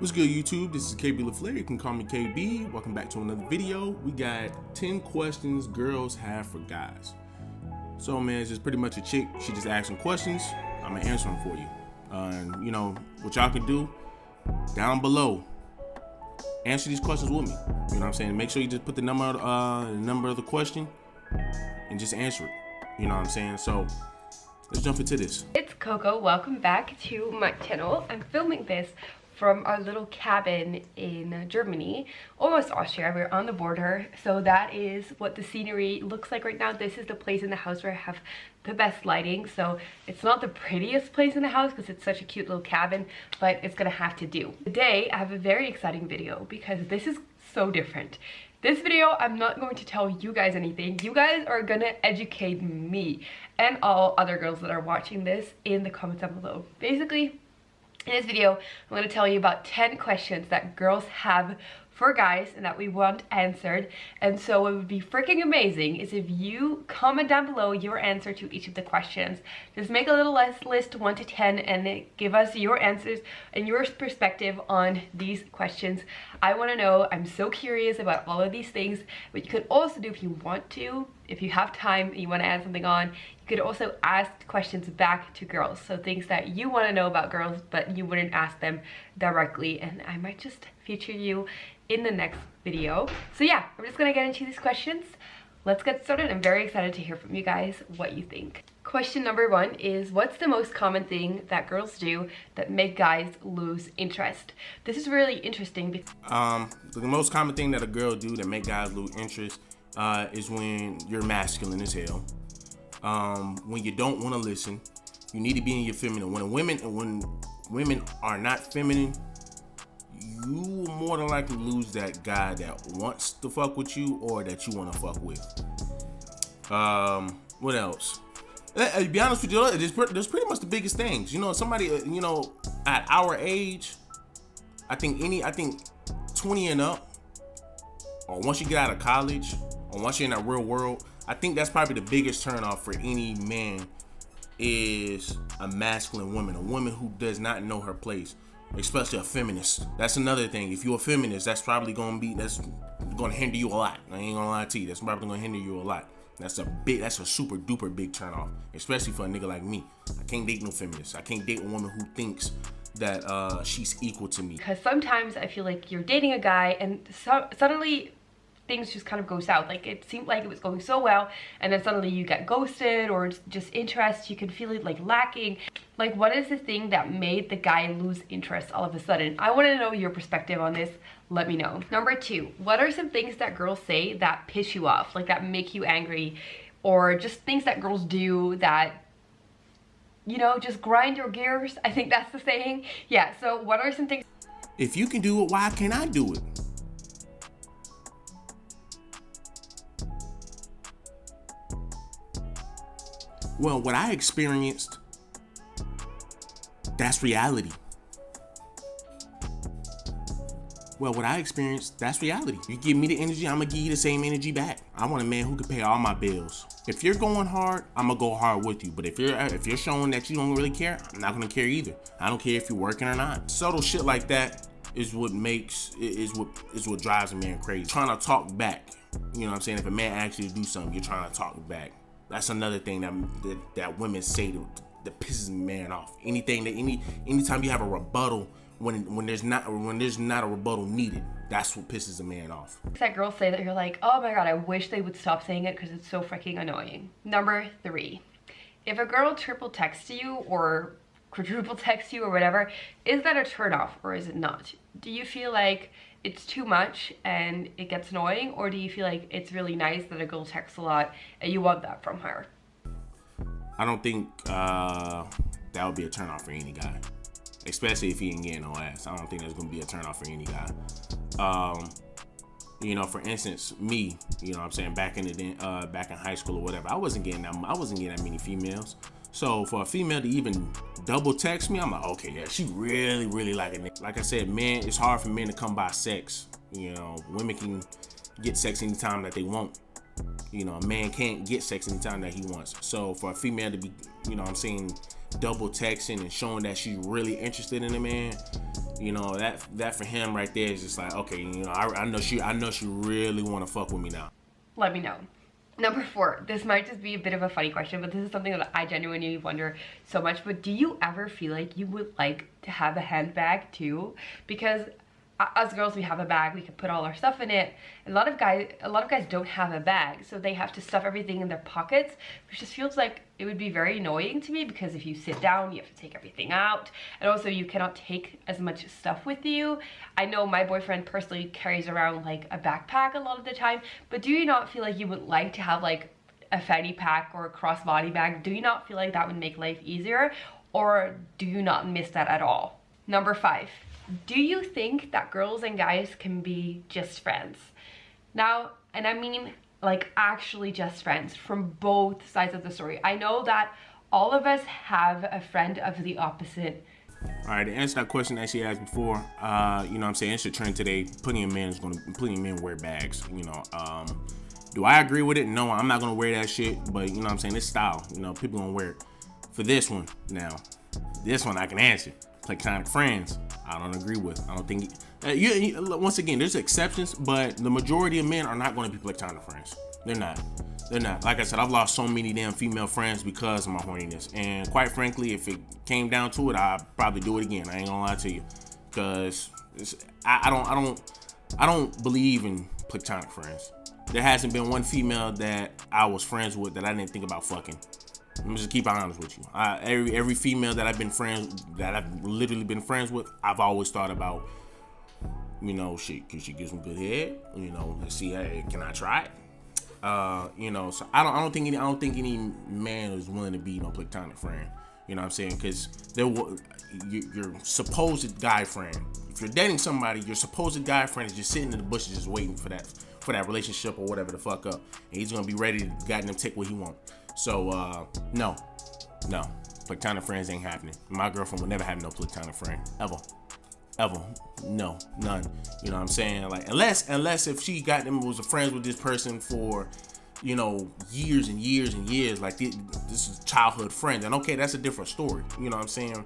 What's good, YouTube? This is KB LaFleur. You can call me KB. Welcome back to another video. We got 10 questions girls have for guys. So, man, it's just pretty much a chick. She just asks some questions. I'm gonna answer them for you. And you know what y'all can do down below. Answer these questions with me. You know what I'm saying? Make sure you just put the number of the question and just answer it. You know what I'm saying? So let's jump into this. It's Coco. Welcome back to my channel. I'm filming this from our little cabin in Germany, almost Austria. We're on the border, so that is what the scenery looks like right now. This is the place in the house where I have the best lighting, so it's not the prettiest place in the house because it's such a cute little cabin, but it's gonna have to do. Today I have a very exciting video because this is so different. This video, I'm not going to tell you guys anything. You guys are gonna educate me and all other girls that are watching this in the comments down below. Basically, in this video, I'm going to tell you about 10 questions that girls have for guys and that we want answered. And so what would be freaking amazing is if you comment down below your answer to each of the questions. Just make a little list 1 to 10 and give us your answers and your perspective on these questions. I want to know. I'm so curious about all of these things. But you could also do, if you want to, if you have time and you want to add something on, you could also ask questions back to girls. So things that you want to know about girls, but you wouldn't ask them directly. And I might just feature you in the next video. So yeah, we're just gonna get into these questions. Let's get started. I'm very excited to hear from you guys what you think. Question number 1 is, what's the most common thing that girls do that make guys lose interest? This is really interesting because The most common thing that a girl do that make guys lose interest is when you're masculine as hell. When you don't want to listen, you need to be in your feminine. When women are not feminine, you will more than likely lose that guy that wants to fuck with you or that you want to fuck with. What else? To be honest with you, there's pretty much the biggest things. You know, somebody, you know, at our age, I think 20 and up, or once you get out of college, or once you're in that real world, I think that's probably the biggest turnoff for any man is a masculine woman, a woman who does not know her place, especially a feminist. That's another thing. If you're a feminist, that's probably gonna hinder you a lot. I ain't gonna lie to you. That's probably gonna hinder you a lot. That's a super duper big turnoff, especially for a nigga like me. I can't date no feminist. I can't date a woman who thinks that she's equal to me. Because sometimes I feel like you're dating a guy and suddenly things just kind of go south. Like it seemed like it was going so well, and then suddenly you get ghosted or just interest. You can feel it like lacking. Like, what is the thing that made the guy lose interest all of a sudden? I want to know your perspective on this. Let me know. Number 2, what are some things that girls say that piss you off, like that make you angry, or just things that girls do that, you know, just grind your gears? I think that's the saying. Yeah, so what are some things? If you can do it, why can't I do it? Well, what I experienced, that's reality. Well, what I experienced, that's reality. You give me the energy, I'm gonna give you the same energy back. I want a man who can pay all my bills. If you're going hard, I'm gonna go hard with you. But if you're showing that you don't really care, I'm not gonna care either. I don't care if you're working or not. Subtle shit like that is what drives a man crazy. Trying to talk back. You know what I'm saying? If a man asks you to do something, you're trying to talk back. That's another thing that women say that pisses a man off. Anytime you have a rebuttal when there's not a rebuttal needed, that's what pisses a man off. That girls say that you're like, oh my god, I wish they would stop saying it because it's so freaking annoying. Number 3, if a girl triple texts you or quadruple texts you or whatever, is that a turnoff or is it not? Do you feel like it's too much and it gets annoying, or do you feel like it's really nice that a girl texts a lot and you want that from her? I don't think that would be a turnoff for any guy, especially if he ain't getting no ass. I don't think that's gonna be a turnoff for any guy. You know, for instance, me, you know what I'm saying, back in high school or whatever, I wasn't getting that many females. So for a female to even double text me, I'm like, okay, yeah, she really like it. Like I said, man, it's hard for men to come by sex. You know, women can get sex anytime that they want. You know, a man can't get sex anytime that he wants. So for a female to be, you know what I'm saying, double texting and showing that she's really interested in a man, You know, that for him right there is just like, okay, you know, I know she really want to fuck with me now. Let me know. Number 4, this might just be a bit of a funny question, but this is something that I genuinely wonder so much. But do you ever feel like you would like to have a handbag too? Because us girls, we have a bag, we can put all our stuff in it. A lot of guys don't have a bag, so they have to stuff everything in their pockets, which just feels like it would be very annoying to me, because if you sit down, you have to take everything out, and also you cannot take as much stuff with you. I know my boyfriend personally carries around like a backpack a lot of the time, but do you not feel like you would like to have like a fanny pack or a crossbody bag? Do you not feel like that would make life easier, or do you not miss that at all? Number 5. Do you think that girls and guys can be just friends? Now, and I mean like actually just friends from both sides of the story. I know that all of us have a friend of the opposite. All right, to answer that question that she asked before, you know what I'm saying, it's a trend today. Plenty of men wear bags, you know. Do I agree with it? No, I'm not gonna wear that shit, but you know what I'm saying, it's style. You know, people gonna wear it. For this one, now, this one I can answer. Platonic friends, I don't agree with. I don't think once again, there's exceptions, but the majority of men are not going to be platonic friends. They're not. Like I said, I've lost so many damn female friends because of my horniness, and quite frankly, if it came down to it, I'd probably do it again. I ain't gonna lie to you, because I don't believe in platonic friends. There hasn't been one female that I was friends with that I didn't think about fucking. Let me just keep it honest with you. Every female that I've literally been friends with, I've always thought about, you know, shit, cause she gives me good head. You know, let's see, hey, can I try it? You know, so I don't think any man is willing to be no platonic friend. You know what I'm saying? Cause your supposed guy friend, if you're dating somebody, your supposed guy friend is just sitting in the bushes, just waiting for that relationship or whatever the fuck up, and he's gonna be ready to goddamn take what he wants. So, no, platonic friends ain't happening. My girlfriend would never have no platonic friend, ever, no, none. You know what I'm saying? Like, unless if she was friends with this person for, you know, years and years and years, like this is childhood friends, and okay, that's a different story. You know what I'm saying?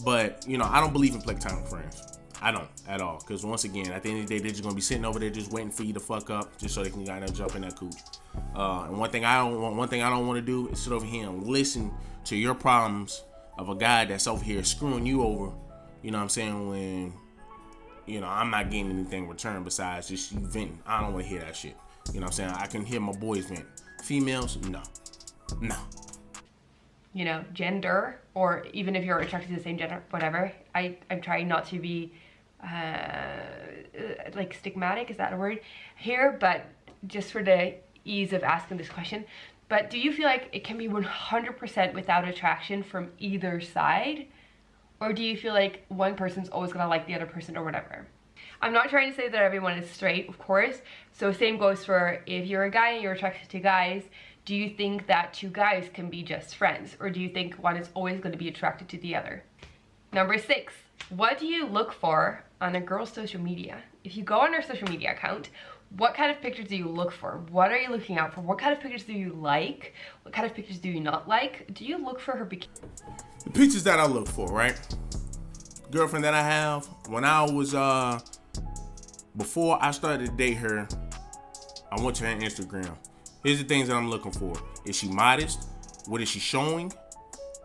But you know, I don't believe in platonic friends. I don't at all, because once again, at the end of the day, they're just gonna be sitting over there just waiting for you to fuck up, just so they can kind of jump in that cooch. And one thing I don't want to do is sit over here and listen to your problems of a guy that's over here screwing you over. You know what I'm saying? When, you know, I'm not getting anything in return besides just you venting. I don't want to hear that shit. You know what I'm saying? I can hear my boys vent. Females, no. You know, gender, or even if you're attracted to the same gender, whatever. I'm trying not to be like stigmatic, is that a word here? But just for the ease of asking this question, but do you feel like it can be 100% without attraction from either side, or do you feel like one person's always gonna like the other person or whatever? I'm not trying to say that everyone is straight, of course, so same goes for if you're a guy and you're attracted to guys. Do you think that two guys can be just friends, or do you think one is always going to be attracted to the other? Number 6, what do you look for on a girl's social media? If you go on her social media account, what kind of pictures do you look for? What are you looking out for? What kind of pictures do you like? What kind of pictures do you not like? Do you look for her bikini? The pictures that I look for, right? Girlfriend that I have, when I was, before I started to date her, I went to her Instagram. Here's the things that I'm looking for. Is she modest? What is she showing?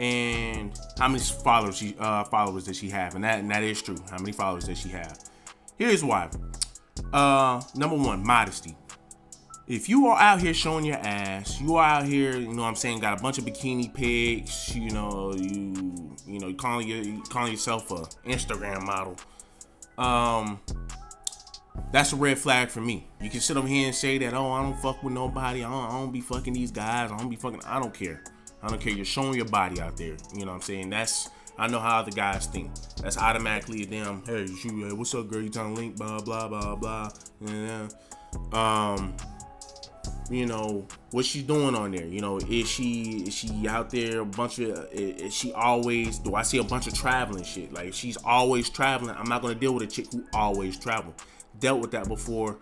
And how many followers does she have? And that is true. How many followers does she have? Here's why. Number 1, modesty. If you are out here showing your ass, you are out here, you know what I'm saying, got a bunch of bikini pics, you know, you calling yourself a Instagram model. That's a red flag for me. You can sit over here and say that, oh, I don't fuck with nobody. I don't be fucking these guys. I don't care. You're showing your body out there. You know what I'm saying? I know how other guys think. That's automatically a damn, hey, what's up, girl? You trying to link, blah, blah, blah, blah. Yeah. You know, what's she doing on there? You know, is she out there is she always, do I see a bunch of traveling shit? Like, if she's always traveling, I'm not going to deal with a chick who always travel. Dealt with that before.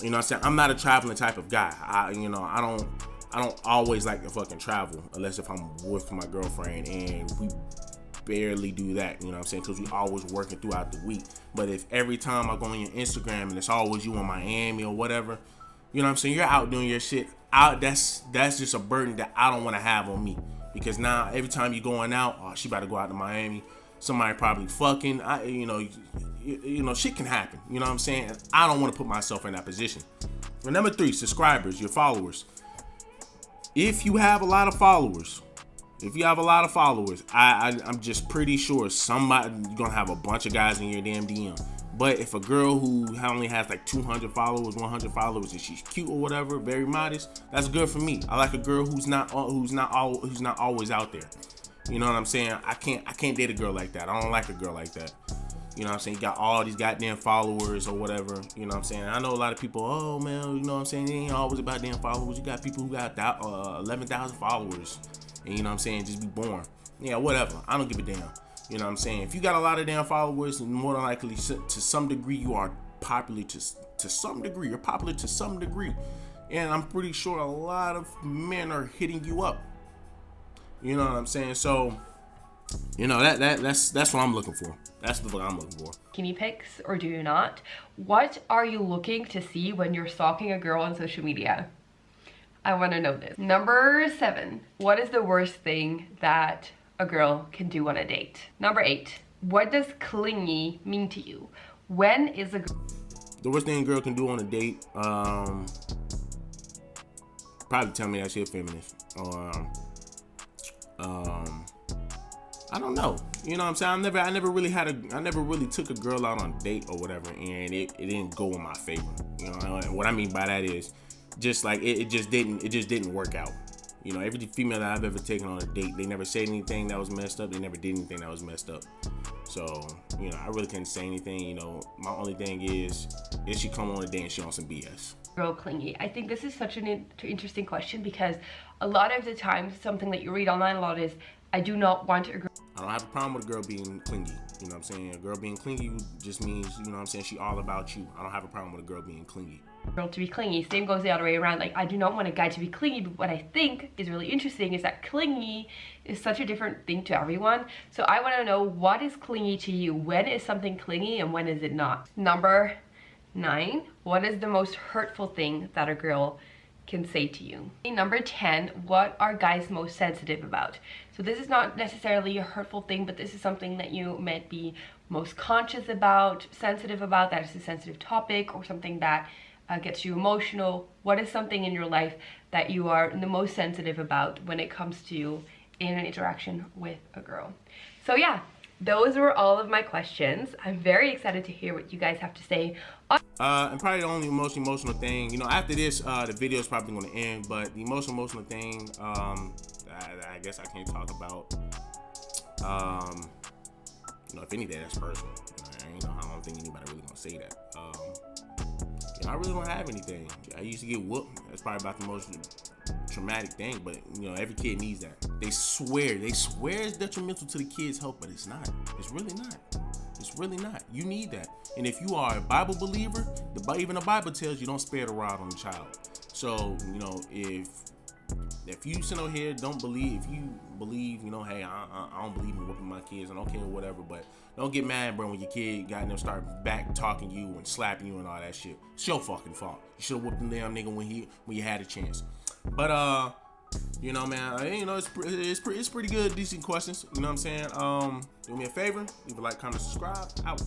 You know what I'm saying? I'm not a traveling type of guy. I don't always like to fucking travel unless if I'm with my girlfriend and we barely do that, you know what I'm saying? Because we always working throughout the week. But if every time I go on your Instagram and it's always you in Miami or whatever, you know what I'm saying, you're out doing your shit, that's just a burden that I don't want to have on me. Because now every time you're going out, oh, she about to go out to Miami, somebody probably fucking, you know, shit can happen. You know what I'm saying? I don't want to put myself in that position. And number 3, subscribers, your followers. If you have a lot of followers, I'm just pretty sure somebody, you're gonna have a bunch of guys in your damn DM. But if a girl who only has like 200 followers, 100 followers, and she's cute or whatever, very modest, that's good for me. I like a girl who's not always out there. You know what I'm saying? I can't date a girl like that. I don't like a girl like that. You know what I'm saying? You got all these goddamn followers or whatever. You know what I'm saying? I know a lot of people, oh man, you know what I'm saying? It ain't always about damn followers. You got people who got 11,000 followers. And you know what I'm saying? Just be born. Yeah, whatever. I don't give a damn. You know what I'm saying? If you got a lot of damn followers, more than likely, to some degree, you are popular to some degree. You're popular to some degree. And I'm pretty sure a lot of men are hitting you up. You know what I'm saying? So, you know, that's what I'm looking for. That's the what I'm looking for. Skinny pics or do you not? What are you looking to see when you're stalking a girl on social media? I want to know this. Number 7, what is the worst thing that a girl can do on a date? Number 8, what does clingy mean to you? When is a the worst thing a girl can do on a date? Probably tell me that she's a feminist. Or I don't know. You know what I'm saying? I never really took a girl out on a date or whatever, and it didn't go in my favor. You know what I mean by that is just like it just didn't work out. You know, every female that I've ever taken on a date, they never said anything that was messed up. They never did anything that was messed up. So, you know, I really couldn't say anything. You know, my only thing is she come on a date and she on some BS. Girl clingy. I think this is such an interesting question because a lot of the times something that you read online a lot is, I do not want a girl. I don't have a problem with a girl being clingy. You know what I'm saying? A girl being clingy just means, you know what I'm saying, she all about you. I don't have a problem with a girl being clingy. Girl to be clingy. Same goes the other way around. Like, I do not want a guy to be clingy, but what I think is really interesting is that clingy is such a different thing to everyone. So I want to know, what is clingy to you? When is something clingy and when is it not? Number 9, what is the most hurtful thing that a girl can say to you? Number 10, what are guys most sensitive about? So this is not necessarily a hurtful thing, but this is something that you might be most conscious about, sensitive about, that is a sensitive topic, or something that gets you emotional. What is something in your life that you are the most sensitive about when it comes to in an interaction with a girl? So yeah, those were all of my questions. I'm very excited to hear what you guys have to say. And probably the only most emotional thing, you know, after this, the video is probably going to end, but the most emotional thing, I guess I can't talk about, you know, if anything, that's personal. You know, I don't think anybody really going to say that. You know, I really don't have anything. I used to get whooped. That's probably about the most traumatic thing, but you know, every kid needs that. They swear it's detrimental to the kid's health, but it's not. It's really not. It's really not. You need that. And if you are a Bible believer, even the Bible tells you don't spare the rod on the child. So, you know, if you sit on here, if you believe, you know, hey, I don't believe in whooping my kids, I don't care, whatever, but don't get mad, bro, when your kid got them start back talking you and slapping you and all that shit. It's your fucking fault. You should have whooped them damn nigga when you had a chance. But you know, man, you know, it's pretty good, decent questions. You know what I'm saying? Do me a favor, leave a like, comment, subscribe. Out.